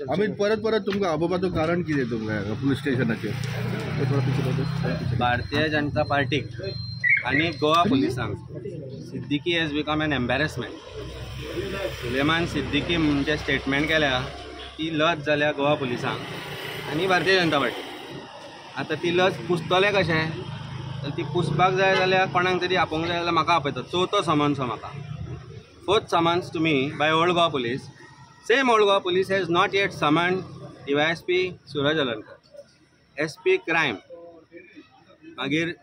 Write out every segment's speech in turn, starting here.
अमित परत परत तुमकां आपोवपाचो कारण कितें तुमकां पुलीस स्टेशनाचेर? भारतीय जनता पार्टीक आनी गोवा पुलिसांक Siddiqui has become an embarrassment. Suleman Siddiqui म्हणजे स्टेटमेंट केल्या ती लज जाल्या गोवा पुलिसांक आनी भारतीय जनता पार्टी. आतां ती लज पुसतले कशें? तर ती पुसपाक जाय जाल्यार कोणाक तरी आपोवंक जाय जाल्यार म्हाका आपयतात. चवथो समन्स हो म्हाका. Fourth summons to me by old Goa police. Same old Goa police has not yet summoned DYSP Suraj Alankar, SP crime. मागीर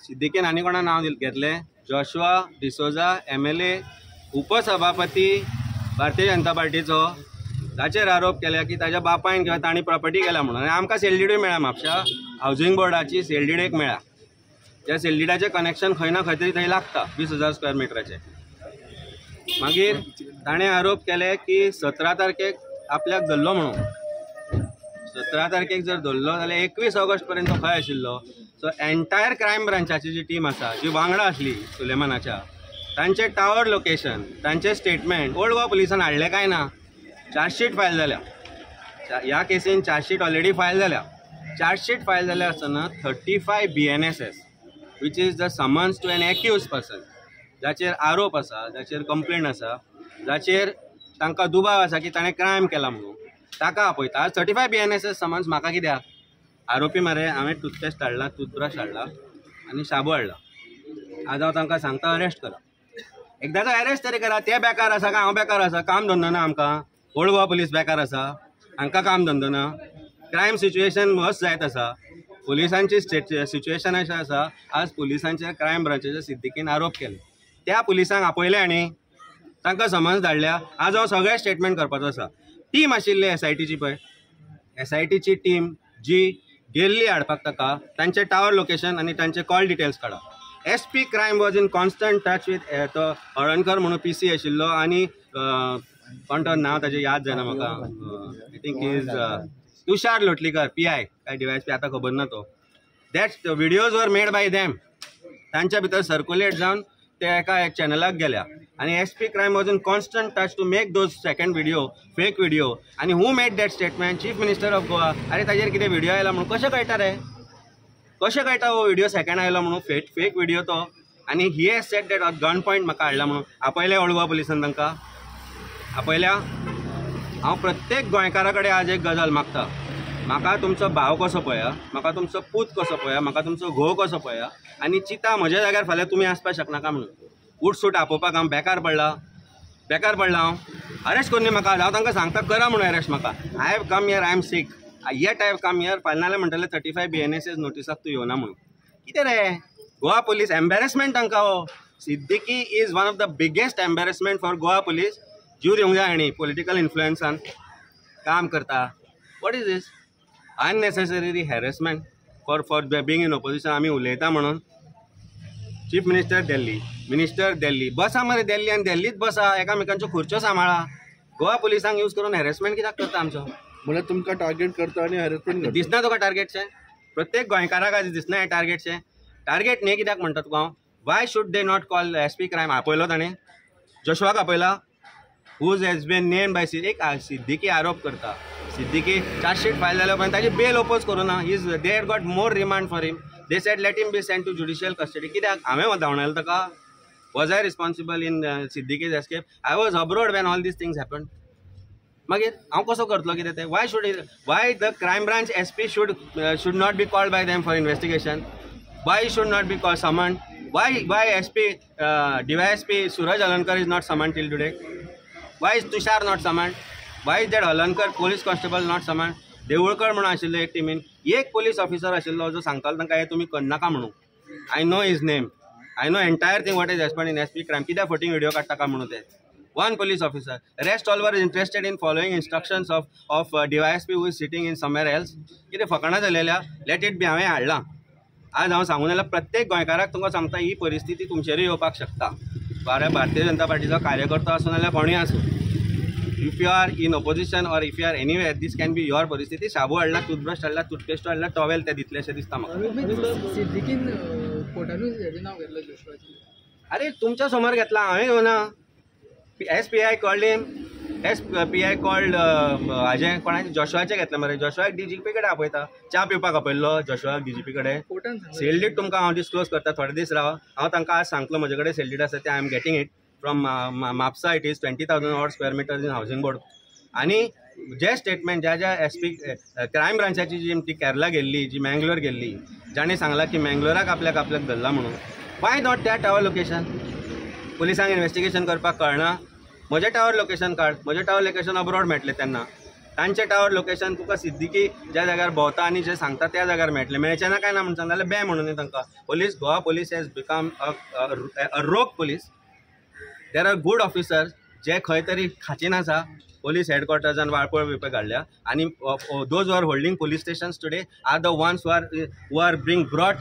सिद्दीकीन आनी कोणा नांव घेतलें? जोशुआ डिसोजा MLA उपसभापती भारतीय जनता पार्टीचो. ताचेर आरोप केल्या की ताच्या बापायन किंवा ताणी प्रॉपर्टी केल्या म्हणून. आनी आमकां सेल डीडूय मेळ्ळा. म्हापशा हावजिंग बोर्डाची सेल डीड एक मेळ्ळा. त्या सेल डीडाचें कनेक्शन खंय ना खंय तरी थंय लागता 20,000 स्क्वेअर मिटराचें. मागीर ताणें आरोप केले की 17 तारखेक आपल्याक धरलो म्हणून. 17 तारखेक जर धरलो जाल्यार 21 ऑगस्ट पर्यंत खंय आशिल्लो. सो एंटायर क्रायम ब्रांचाची जी टीम आसा जी वांगडा आसली सुलेमानाच्या, तांचे टावर लोकेशन, तांचे स्टेटमेंट ओल्ड गोवा पुलिसान हाडले काय ना. चार्जशीट फायल जाल्या. ह्या केसीन चार्जशीट ऑलरेडी फायल जाल्या. चार्जशीट फायल जाल्या आसतना 35 BNSS which is the summons to an accuse person, जाचेर आरोप आसा, जाचेर कंप्लेंट आसा, जाचेर तांकां दुबाव आसा की ताणें क्रायम केला म्हणून, ताका आपयता. 35 BNSS समन्स म्हाका कित्याक? आरोपी मरे हांवें टूथपेस्ट हाडला, टूथब्रश हाडला आनी शाबू हाडला. आज हांव तांकां सांगता अरेस्ट करा. एकदांचो अरेस्ट तरी करा. ते बेकार आसा काय हांव बेकार आसा? काम धंदो ना आमकां? ओल्ड गोवा पुलीस बेकार आसा? हांकां काम धंदो ना? क्रायम सिच्युएशन वर्स जायत आसा. पुलिसांची सिच्युएशन अशें आसा, आज पुलिसांच्या क्रायम ब्रांचेच्या सिद्दीकीन आरोप केले. त्या पुलिसांक आपयले आनी तांकां समन्स धाडल्या. आज हांव सगळे स्टेटमेंट करपाचो आसा. टीम आशिल्ली SITची पळय, SITची टीम जी गेल्ली हाडपाक ताका, तांचे टावर लोकेशन आनी तांचे कॉल डिटेल्स काडा. SP crime was in constant touch with तो हळणकर म्हणून PC आशिल्लो आनी कोण तो नांव ताचें याद जायना म्हाका. I think is Tushar Lotlikar PI काय DYSP आतां खबर ना तो. That videos were made by them. तांच्या भितर सर्क्युलेट जावन ते एका चॅनलाक गेल्या आनी SP crime was in constant touch to make those second video, fake video. आनी who made that statement? Chief minister of Goa. अरे ताजेर कितें व्हिडिओ आयला म्हणून कशें कळटा रे? कशें कळटा हो व्हिडिओ सेकंड आयलो म्हणून? फेक व्हिडिओ तो. आनी he has said that gun point म्हाका हाडला म्हणून. आपयले ओल्ड गोवा पुलिसान तांकां आपयल्या. हांव प्रत्येक गोंयकारा कडेन आज एक गजाल मागता. म्हाका तुमचो भाव कसो पळया, म्हाका तुमचो पूत कसो पळया, म्हाका तुमचो घोव कसो पळया आनी चिता म्हज्या जाग्यार फाल्यां तुमी आसपाक शकनाका म्हणून. उठसूट आपोवपाक हांव बेकार पडला हांव. अरेस्ट कोन्नी म्हाका. हांव तांकां सांगता करा म्हणून अरेस्ट म्हाका. I have come here, I am sick, yet I have come here. फाल्यां नाल्यार म्हणटले 35 BNSS नोटिसाक तूं येवना म्हणून. कितें रे गोवा पुलीस? एम्बेरेसमेंट तांकां हो. Siddiqui is one of the biggest embarrassment for Goa police. जीव दिवंक जाय आनी पॉलिटिकल इन्फ्लुएन्सान काम करता. What is this? Unnecessary harassment for being in opposition. आमी उलयता म्हणून. Chief minister Delhi, minister Delhi. बसा मरे दिल्ली आनी दिल्लीत बसा, एकामेकांच्यो खुर्च्यो सांबाळा. गोवा पुलिसांक यूज करून हॅरेसमेंट कित्याक करता आमचो? म्हळ्यार तुमकां टार्गेट करता आनी हॅरेसमेंट करता. दिसना तुका टार्गेटशें? प्रत्येक गोंयकाराक आज दिसना हें टार्गेटशें? टार्गेट न्ही कित्याक म्हणटा तुका हांव? Why should they not call SP crime? आपयलो ताणें जोशुआक आपयला. Whose has been named by Siddiqui आरोप करता. सिद्दीकी चार्जशीट फायल जाल्या उपरांत ताची बेल ओपोज करूं ना. They had got more remand for him. They said let him be send to judicial custody. कित्याक? हांवें धांवडायलो ताका? Was I responsible in Siddiqui's escape? I was abroad when all this things happen. मागीर हांव कसो करतलो कितें तें? Why the crime branch SP should not be called by them for investigation? Why should not be called summoned? Why SP DYSP Suraj Alankar is not summoned till today? Why is Tushar not summoned? Why is that Alankar police constable not summoned? देवळकर म्हणून आशिल्लो एक टिमीन एक police officer आशिल्लो जो सांगतालो तांकां हे तुमी करनाका म्हणून. I know his name, I know entire thing what is happen in SP crime. कित्याक फोटींग व्हिडिओ काडटा काय म्हणून ते. one police officer. Rest all were interested in following instructions of DYSP who is sitting in somewhere else. कितें फकाणां जालेल्या let it be. हांवें हाडलां. आज हांव सांगून जाल्यार प्रत्येक गोंयकाराक तुमकां सांगता ही परिस्थिती तुमचेरूय येवपाक शकता. भारतीय जनता पार्टीचो कार्यकर्तो आसूं नाल्यार कोणूय आसूं. If you are in opposition or if you are anywhere this can be your परिस्थिती. शाबू हाडला, टूथब्रश हाडला, टूथपेस्ट हाडला, टॉवेल ते दितले अशें दिसता म्हाका. सिद्दीकीन कोर्टानूच हेजें नांव घेतलें जोशुआचें. अरे तुमच्या समोर घेतला, हांवें घेवना. SPI called him, SPI called हाजें कोणाचें जोशुआचें घेतलें मरे. जोशुआक DGP कडेन आपयता, च्या पिवपाक आपयल्लो जोशुआक DGP कडेन. कोर्टान सांगलें सेल डीड तुमकां हांव डिस्क्लोज करता, थोडे दीस राव. हांव तांकां आज सांगतलो म्हजे कडेन सेल डीड आसा ते. I am getting it from Mapusa. It is 20,000 odd square meters in housing board. आणि जे स्टेटमेंट ज्या SP क्रायम ब्रांचाची जी ती केरला गेल्ली, जी मँगलोर गेल्ली, जाणी सांगला की मँगलोराक आपल्याक धरला म्हणून. वाय नॉट त्या टावर लोकेशन? पुलिसांक इन्व्हेस्टिगेशन करपाक कळना. म्हजें टावर लोकेशन काड, म्हजें टावर लोकेशन अब्रॉड मेळटलें तेन्ना. तांचें टावर लोकेशन तुका सिद्दीकी ज्या जाग्यार भोंवता आनी जें सांगता त्या जाग्यार मेळटलें. मेळचें ना काय ना म्हणून सांगता जाल्यार बे म्हणून तांकां. Police, Goa police has become a rogue police. There are good officers जे खंय तरी खाचीन आसा पुलीस हेडक्वॉर्टर्सान वाळपळ बिळपळ काडल्या. आनी those who are holding police stations today are the ones who are being brought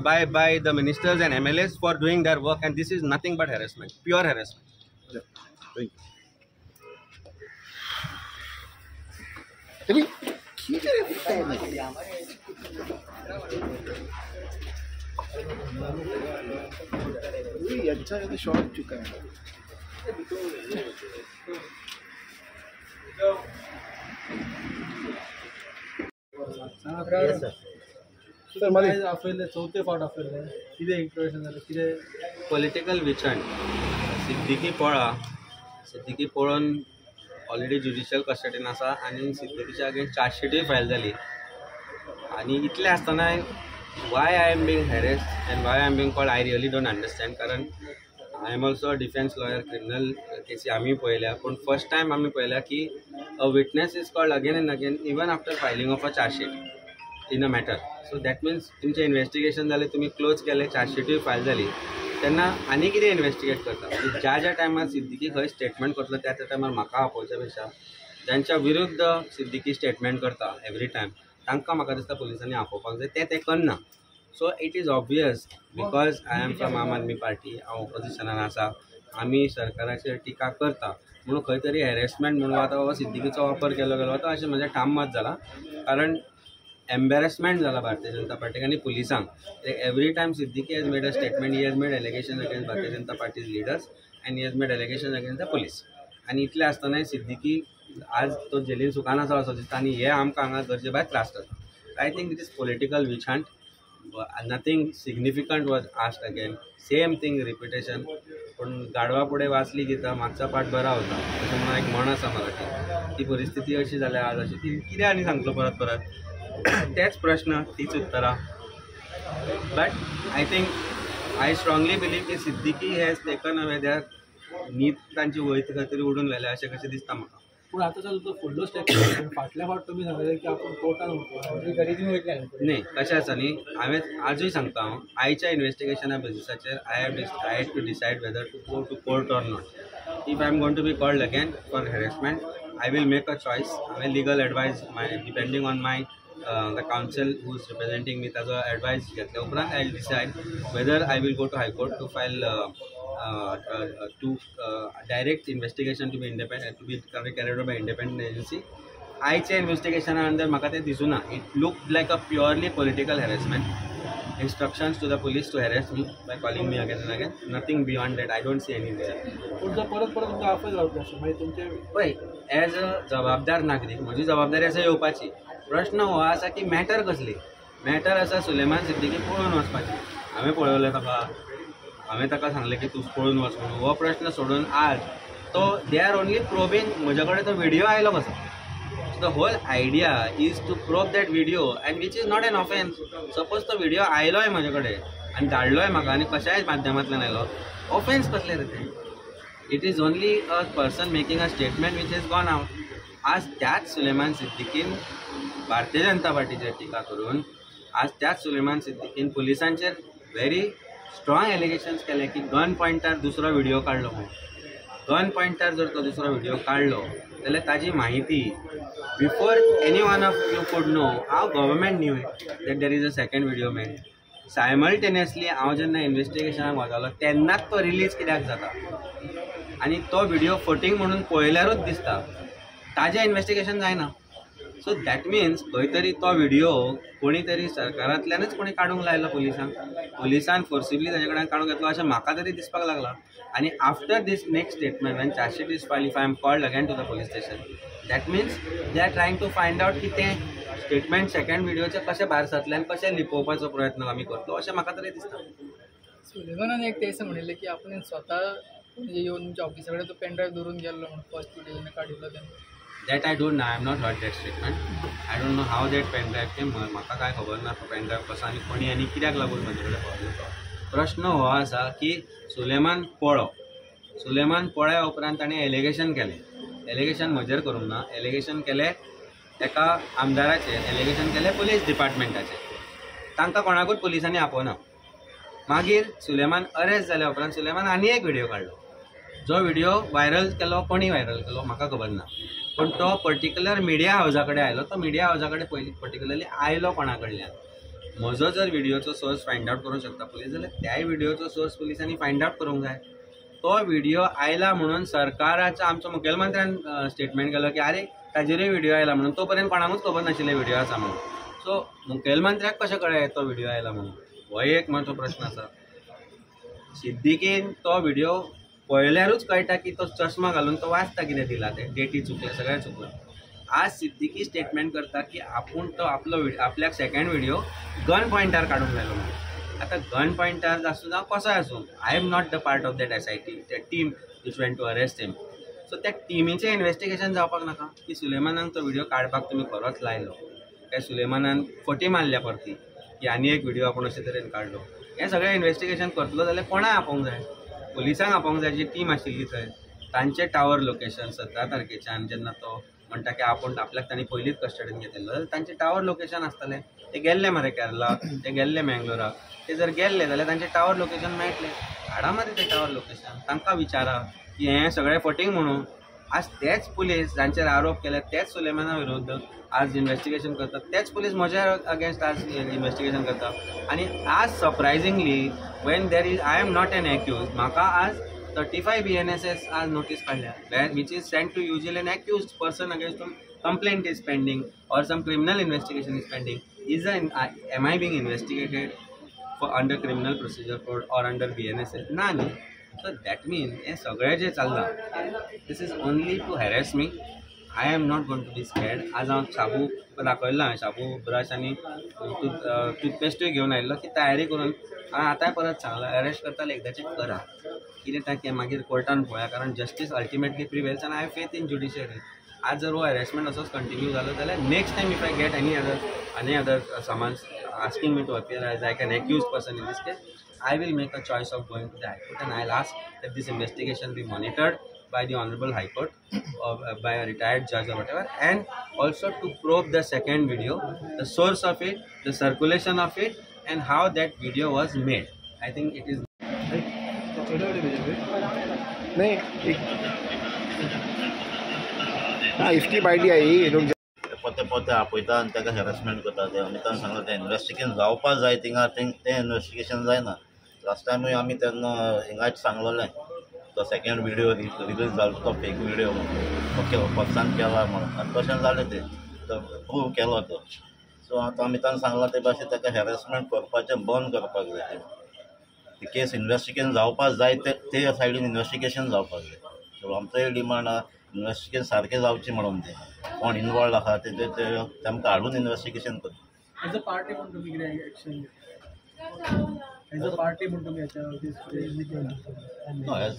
by the ministers and MLAs for doing their work. And this is nothing but harassment, pure harassment. अच्छा short चुका है. Sir मला आपले चौथे फावट आपले कितें introduction जालें, कितें पॉलिटिकल विचंट. सिद्दीकी पळोवन ऑलरेडी ज्युडिशियल कस्टडीन आसा आनी सिद्दीकीच्या अगेन्स्ट चार्जशीटूय फायल जाली. आनी इतलें आसतना why I am being harassed and why I am being called I really don't understand. कारण I am also a defence lawyer. Criminal केसी आमी पळयल्या, पूण फर्स्ट टायम आमी पळयल्या की a witness is called again and again even after filing of a chargesheet in a matter. So that means तुमचें investigation जालें, तुमी क्लोज केलें, चार्जशीटूय फायल जाली, तेन्ना आनी कितें इन्व्हेस्टिगेट करता. म्हणजे ज्या टायमार सिद्दीकी खंय स्टेटमेंट करतलो त्या टायमार म्हाका आपोवच्या पेक्षा ज्यांच्या विरुद्ध सिद्दीकी स्टेटमेंट करता एवरी टायम तांकां म्हाका दिसता पुलिसांनी आपोवपाक जाय. ते करना. So it is obvious because I am from आम आदमी पार्टी, हांव ऑपोजिशनान आसा, आमी सरकाराचेर टिका करता म्हणून खंय तरी हॅरेसमेंट म्हणून आतां बाबा सिद्दीकीचो वापर केलो वता अशें म्हजें ठाम मत जाला. कारण एम्बेरसमेंट जाला भारतीय जनता पार्टीक आनी पुलिसांक. Every time Siddiqui has made a statement, he has made allegation against Bharatiya Janata party's leaders and he has made allegation against the police. आनी इतलें आसतना सिद्दीकी आज तो जेलीन सुखान आसा असो दिसता आनी हे आमकां हांगा गरजे भायर त्रास जाता. आय think it is political witch hunt. Nothing significant was asked again, same thing repetition. पूण गाडवा पुढे वाचली गीता मागचा पाठ बरा होता अशें म्हणून एक म्हण आसा मराठी. ती परिस्थिती अशी जाल्या आज अशी ती कितें आनी सांगतलो परत परत तेच प्रश्न तीच उतरां. But I think I strongly believe की Siddiqui has taken away their नीत तांची वयत खंय तरी उडून लायल्या अशें कशें दिसता म्हाका. पूण आतां जालो तो फुडलो स्टेप फाटल्या फावट तुमी सांगलें की आपूण कोर्टान वयतले. न्ही कशें आसा न्ही, हांवें आजूय सांगता हांव आयच्या इन्व्हेस्टिगेशना बेसिसाचेर I have tried to decide whether to go to court or not. If I am going to be called again for harassment I will make a choice. हांवें legal advice depending on my the council who is representing me ताजो advice घेतल्या उपरांत आय विल डिसायड वेदर आय विल गो टू high court to file to direct investigation to be independent, to be carried out by independent agency. आयच्या इन्व्हेस्टिगेशना अंडर म्हाका तें दिसूना. It looked like a purely political harassment. Instructions to the police to harass me by calling me again and again. Nothing beyond that. I don't see any reason. पूण जर परत परत तुमकां आफय जावप नाशिल्लें मागीर तुमचे पळय एज अ जबाबदार नागरीक म्हजी जबाबदारी आसा येवपाची. प्रश्न हो आसा की मॅटर कसली. मॅटर आसा सुलेमान सिद्दीकी पळोवन वचपाची. हांवें पळयलें ताका, हांवें ताका सांगलें की तूं पळोवन वच म्हणून. हो प्रश्न सोडून आज तो दे आर ओनली प्रोबींग. म्हजे कडेन तो व्हिडियो आयलो कसो. The whole idea is to probe that video and which is not an offense. Suppose तो व्हिडिओ आयलोय म्हजे कडेन आनी धाडलोय म्हाका आनी कशाय माध्यमांतल्यान आयलो, ऑफेन्स कसले रे ते. It is only a person making a statement which is gone out. आज त्याच सुलेमान सिद्दीकीन भारतीय जनता पार्टीचेर टिका करून आज त्याच सुलेमान सिद्दीकीन पुलिसांचेर व्हेरी स्ट्रॉंग एलिगेशन्स केले की गन पॉइंटार दुसरो व्हिडिओ काडलो म्हणून. गन पॉइंटार जर तो दुसरो व्हिडिओ काडलो जाल्यार ताजी माहिती before any one of you could know how government knew it that there is a second video made. Simultaneously हांव जेन्ना इन्व्हेस्टिगेशनाक वतालो तेन्नाच तो रिलीज कित्याक जाता आनी तो व्हिडिओ फटींग म्हणून पळयल्यारूच दिसता ताजें इन्व्हेस्टिगेशन जायना. सो दॅट मिन्स खंय तरी तो व्हिडिओ कोणी तरी सरकारांतल्यानच कोणी काडूंक लायलो पुलिसान फोर्सिबली ताजे कडेन काडूंक घेतलो अशें म्हाका तरी दिसपाक लागलां. आणि after this next statement when charge sheet is filed, if I am called again to the police station, that means they are trying to find out की ते स्टेटमेंट सेकंड व्हिडिओचे कशें भायर सरतले आनी कशें लिपोवपाचो प्रयत्न आमी करतलो अशें म्हाका तरी दिसता. सुलेमानान एक तेच म्हणिल्लें की आपण स्वता म्हणजे येवन तुमच्या ऑफिसा कडेन तो पेनड्रायव्ह दवरून गेल्लो म्हणून फर्स्ट व्हिडिओ काडिल्लो तेन्ना. That I don't know. I have not heard that statement. I don't know how that pen drive came. म्हाका काय खबर ना तो पेन ड्रायव्ह कसो आनी कोणी आनी कित्याक लागून म्हजे कडेन पावलो. प्रश्न हो आसा की सुलेमान पळ्या उपरांत ताणें एलिगेशन केलें. एलिगेशन म्हजेर करूंक ना, एलिगेशन केलें एका आमदाराचेर, एलिगेशन केलें पुलीस डिपार्टमेंटाचेर. तांकां कोणाकूच पुलिसांनी आपोवना. मागीर सुलेमान अरेस्ट जाल्या उपरांत सुलेमान आनी एक व्हिडिओ काडलो. जो व्हिडिओ व्हायरल केलो, कोणी व्हायरल केलो म्हाका खबर ना, पण तो पर्टिक्युलर मिडिया हावजा कडेन आयलो. तो मिडिया हावजा कडेन पयलीं पर्टिक्युलरली आयलो कोणा कडल्यान. म्हजो जर व्हिडिओचो सोर्स फायंड आउट करूंक शकता पुलीस, जाल्यार त्याय व्हिडिओचो सोर्स पुलिसांनी फायंड आउट करूंक जाय. तो व्हिडिओ आयला म्हणून सरकाराचो आमच्या मुखेलमंत्र्यान स्टेटमेंट केलो की अरे ताजेरूय व्हिडिओ आयला म्हणून. तो पर्यंत कोणाकूच खबर नाशिल्लें व्हिडिओ आसा म्हणून. सो मुखेलमंत्र्याक कशें कळ्ळें तो व्हिडिओ आयला म्हणून, हो एक म्हजो प्रश्न आसा. सिद्दीकीन तो व्हिडिओ पळयल्यारूच कळटा की तो चश्मा घालून तो वाचता कितें दिला तें, डेटी चुकले, सगळें चुकलें. आज सिद्दीकी स्टेटमेंट करता की आपूण तो आपल्याक सेकंड व्हिडिओ गन पॉइंटार काडूंक लायलो म्हणून. आतां गन पॉइंटार आसूं जावं कसोय आसूं, I am not the part of that SIT, त्या team which went to arrest him. So त्या टिमीचें इन्व्हेस्टिगेशन जावपाक नाका की सुलेमानाक तो व्हिडिओ काडपाक तुमी खरोच लायलो काय सुलेमानान फटी मारल्या परती की आनी एक व्हिडिओ आपूण अशे तरेन काडलो. हें सगळें इन्व्हेस्टिगेशन करतलो जाल्यार कोणाक आपोवंक जाय? पुलिसांक आपोवंक जाय, जी टीम आशिल्ली थंय. तांचें टावर लोकेशन 17 तारखेच्यान जेन्ना तो म्हणटा की आपूण आपल्याक तांणी पयलींच कस्टडीन घेतिल्लो, जाल्यार तांचें टावर लोकेशन आसतलें. ते गेल्ले मरे केरला, ते गेल्ले मँगलोराक. ते जर गेल्ले जाल्यार तांचें टावर लोकेशन मेळटलें. हाडा मरे तें टावर लोकेशन, तांकां विचारा की हें सगळें फटींग म्हणून. आज तेच पुलीस जांचेर आरोप केले, तेच सुलेमाना विरुद्ध आज इन्व्हेस्टिगेशन करतात, तेच पुलीस म्हज्या अगेन्स्ट आज इन्व्हेस्टिगेशन करता. आनी आज surprisingly when there is I am not an accuse, म्हाका आज 35 BNSS आज नोटीस काडल्या, which is sent to usually an accuse person against whom complaint is pending or some criminal investigation is pending. Am I being investigated for under criminal procedure code or under BNSS? ना न्ही. So that means हे सगळें जे चल्लां, this is only to harass me. I am not going to be scared. आज हांव शाबू दाखयला, शाबू brush आनी टूथपेस्टूय घेवन आयिल्लो की तयारी करून. हांवें आतांय परत सांगलां, अरेस्ट करताले एकदांचें करा, कितें तें मागीर कोर्टान पळया, कारण जस्टीस अल्टिमेटली प्रिवेल्स आनी I have faith in judiciary. आज जर हो हॅरेसमेंट असोच कंटिन्यू जालो जाल्यार next time if I get any other summons asking me to appear as like an accused person in this case, I will make a choice of going to the High Court and I'll ask that this investigation be monitored by the Honorable High Court or by a retired judge or whatever, and also to probe the second video, the source of it, the circulation of it, and how that video was made. I think it is. इसकी बायडी आई पोते पोते आपयता आनी ताका harassment करता. ते अमितान सांगलें तें इन्व्हेस्टिगेशन जावपा जाय थिंगा, तें इन्व्हेस्टिगेशन जायना. लास्ट टायमूय आमी तेन्ना हिंगाच सांगलोलें तो सेकंड व्हिडिओ रिलीज जालो तो फेक व्हिडिओ ओके पक्षान केला म्हणून, आनी तशें जालें तें तो प्रूव केलो तो. सो आतां अमितान सांगलां ते भाशेन ताका हॅरेसमेंट करपाचें बंद करपाक जाय. ती केस इन्व्हेस्टिगेशन जावपाक जाय, ते सायडीन इन्व्हेस्टिगेशन जावपाक जाय. सो आमचोय डिमांड आहा इन्व्हेस्टिगेशन सारकें जावचें म्हणून. ते कोण इनवॉल्ड आहा ते तेमकां हाडून इन्व्हेस्टिगेशन करता. एज अ पार्टी म्हणून तुमी कितें एक्शन, एज अ पार्टी म्हणून तुमी एज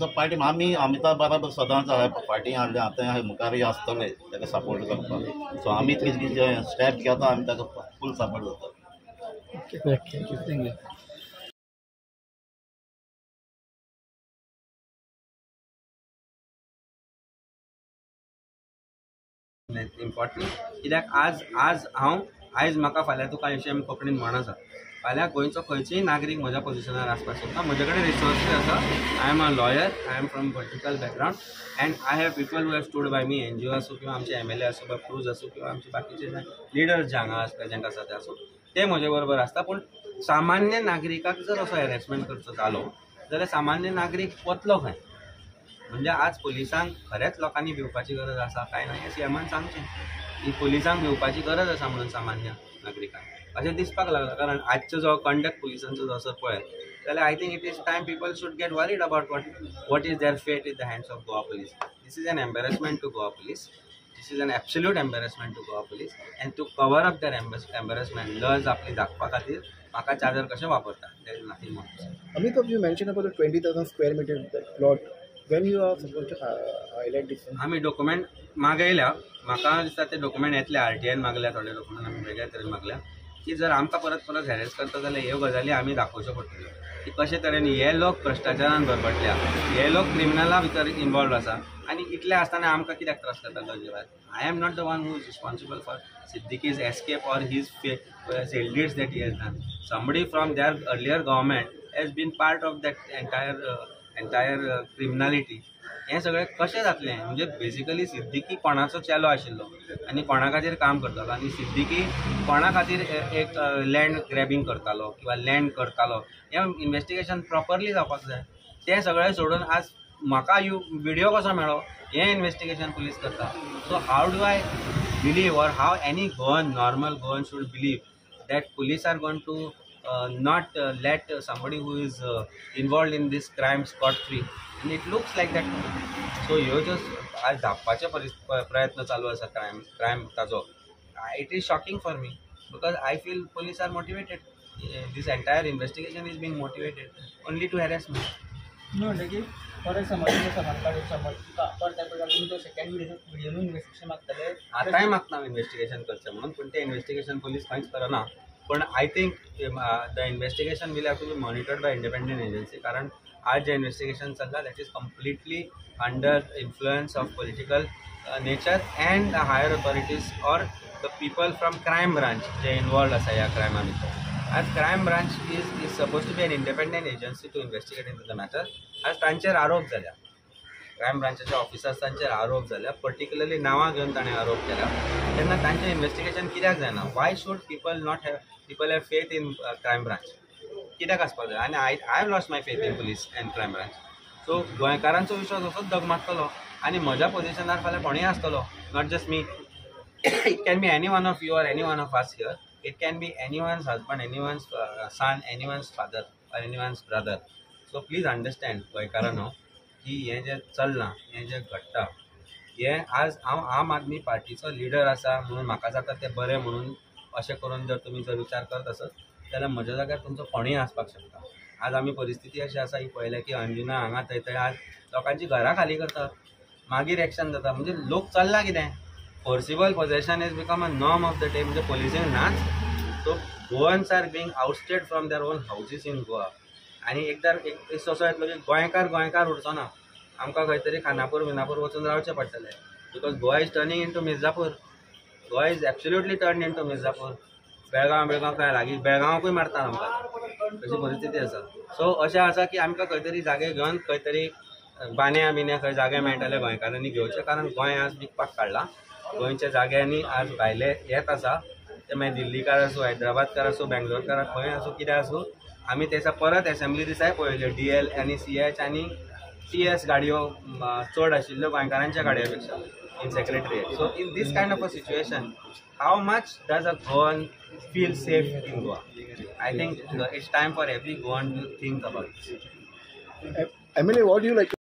अ पार्टी आमी अमिताभ बराबर सदांच पार्टी हाडले, आतां मुखारय आसतले ताका सपोर्ट करपाक. सो आमी कितें स्टेप घेता आमी ताका फूल सपोर्ट करता. थँक्यू. इम्पॉर्टंट कित्याक आज आयज म्हाका फाल्यां तुका अशें आमी कोंकणीन म्हण आसा, फाल्यां गोंयचो खंयचोय नागरीक म्हज्या पोजिशनार आसपाक शकता. म्हजे कडेन रिसोर्सीस आसा. I am a lawyer, I am from political background and I have people who have stood by me, NGO आसूं किंवा आमचे MLA आसूं, बापूज आसूं किंवा आमचे बाकीचे लिडर्स जे हांगा प्रेजेंट आसा ते आसूं, ते म्हजे बरोबर आसता. पूण सामान्य नागरिकाक जर असो हॅरेसमेंट करचो जालो जाल्यार सामान्य नागरीक वतलो खंय? म्हणजे आज पुलिसांक खरेंच लोकांनी भिवपाची गरज आसा काय ना हें सीएमान सांगचें की पुलिसांक भिवपाची गरज आसा म्हणून सामान्य नागरिकांक अशें दिसपाक लागलां. कारण आजचो जो कंडक्ट पुलिसांचो जो आसा पळय जाल्यार I think it is time people should get worried about what is their fate in the hands of Goa police. This is an embarrassment to Goa police. This is an absolute embarrassment to Goa police, and to cover up their embarrassment, लज आपली दाखोवपा खातीर म्हाका चादर कशें वापरता. There is nothing more. Amitabh, you mentioned about the 20,000 square meter plot. When you are supposed to highlight this? आमी document मागयल्या. म्हाका दिसता ते डॉक्युमेंट येतले आरटीआयन मागल्या. थोडे डॉक्युमेंट आमी वेगळ्या तरेन मागल्या की जर आमकां परत परत हॅरेस करता जाल्यार ह्यो गजाली आमी दाखोवच्यो पडटल्यो की कशे तरेन हे लोक भ्रश्टाचारान भरभटल्या, हे लोक क्रिमिनला भितर इन्वॉल्व आसा आनी इतले आसतना आमकां कित्याक त्रास करता गजाली. I am not the one who is responsible for Siddiqui's escape or his ill deeds that he has done. Somebody from their earlier government has been part of that entire criminality. हे सगळें कशें जातलें म्हणजे basically Siddiqui कोणाचो चेलो आशिल्लो आनी कोणा खातीर काम करतालो आनी सिद्दीकी कोणा खातीर एक लँड ग्रॅबिंग करतालो किंवा लँड करतालो हें इन्वेस्टिगेशन प्रॉपरली जावपाक जाय. तें सगळें सोडून आज म्हाका व्हिडिओ कसो मेळ्ळो हें इन्वेस्टिगेशन पुलीस करता. So how do I believe or how any Goan normal Goan should believe that police are going to not let somebody who is involved in this crime scot free, and it looks like that. So ह्यो ज्यो आज धापपाचे प्रयत्न चालू आसा crime ताजो, it is shocking for me because I feel police are motivated. This entire investigation is being motivated only to harass me. म्हणटा की for समज समाज पर त्या प्रकार तुम्ही तो सेकंड व्हिडिओ इन्व्हेस्टिगेशन मागतले आतांय मागता इन्व्हेस्टिगेशन करचें म्हणून पूण तें इन्व्हेस्टिगेशन पुलीस खंयच करना. पण I think the investigation will have to be monitored by independent agency. कारण आज जे इन्व्हेस्टिगेशन चल्ला that is completely under influence of political nature and higher authorities or the people from crime branch जे involve आसा ह्या क्रायमा भितर. आज crime branch is suppose to be an independent agency to investigate in the matter. आज तांचेर आरोप जाल्या, क्रायम ब्रांचाच्या ऑफिसर्सांचेर आरोप जाल्या, पर्टिक्युलरली नांवां घेवन ताणें आरोप केला. तेन्ना तांचें इन्व्हेस्टिगेशन कित्याक जायना? Why should people have faith in crime branch? कित्याक आसपाक जाय? आनी I have lost my faith in police and crime branch. So गोंयकारांचो विश्वास असोच डगमगतलो आनी म्हज्या पोजिशनार फाल्यां कोणूय आसतलो, not just me. It can be any one of you or any one of us here. It can be anyone's husband, anyone's son, anyone's father or anyone's brother. So please understand गोंयकारांनो की हें जें चल्लां, हें जें घडटा, हें आज हांव आम आदमी पार्टीचो लिडर आसा म्हणून म्हाका जाता तें बरें म्हणून अशें करून जर तुमी जर विचार करत आसत जाल्यार म्हज्या जाग्यार तुमचो कोणूय आसपाक शकता. आज आमी परिस्थिती अशी आसा ही पळयल्या की अंजुना हांगा थंय आज लोकांची घरां खाली करतात, मागीर एक्शन जाता. म्हणजे लोक चल्ला कितें? Forcible possession is become a norm of the day. म्हणजे पुलिसेन नाच. So Goans are being ousted from their own houses in Goa. आनी एकदां एक दीस असो येतलो की गोंयकार उरचो ना. आमकां खंय तरी खानापूर वचून रावचें पडटलें. Because Goa is turning into Mirzapur. Goa is absolutely turn into Mirzapur. Belgaum काय लागीं बेळगांवाकूय मारता आमकां, अशी परिस्थिती आसा. सो अशें आसा की आमकां खंय तरी जागे घेवन खंय तरी बांद्या खंय जागे मेळटले गोंयकारांनी घेवचे. कारण गोंय आज विकपाक काडलां. गोंयच्या जाग्यांनी आज भायले येत आसा, ते मागीर दिल्लीकार आसूं, हैदराबादकार आसूं, बेंगलोरकार खंय आसूं, कितें आसूं, आमी तेचा परत असेंब्ली दिसाय पळयल्यो. DL आनी CH आनी TS गाडयो चड आशिल्ल्यो गोंयकारांच्या गाडयो पेक्षा in secretariat. So in this kind of a situation how much does a Goan feel safe in Goa? I think it's time for every Goan to think about this. Emily, what do you like?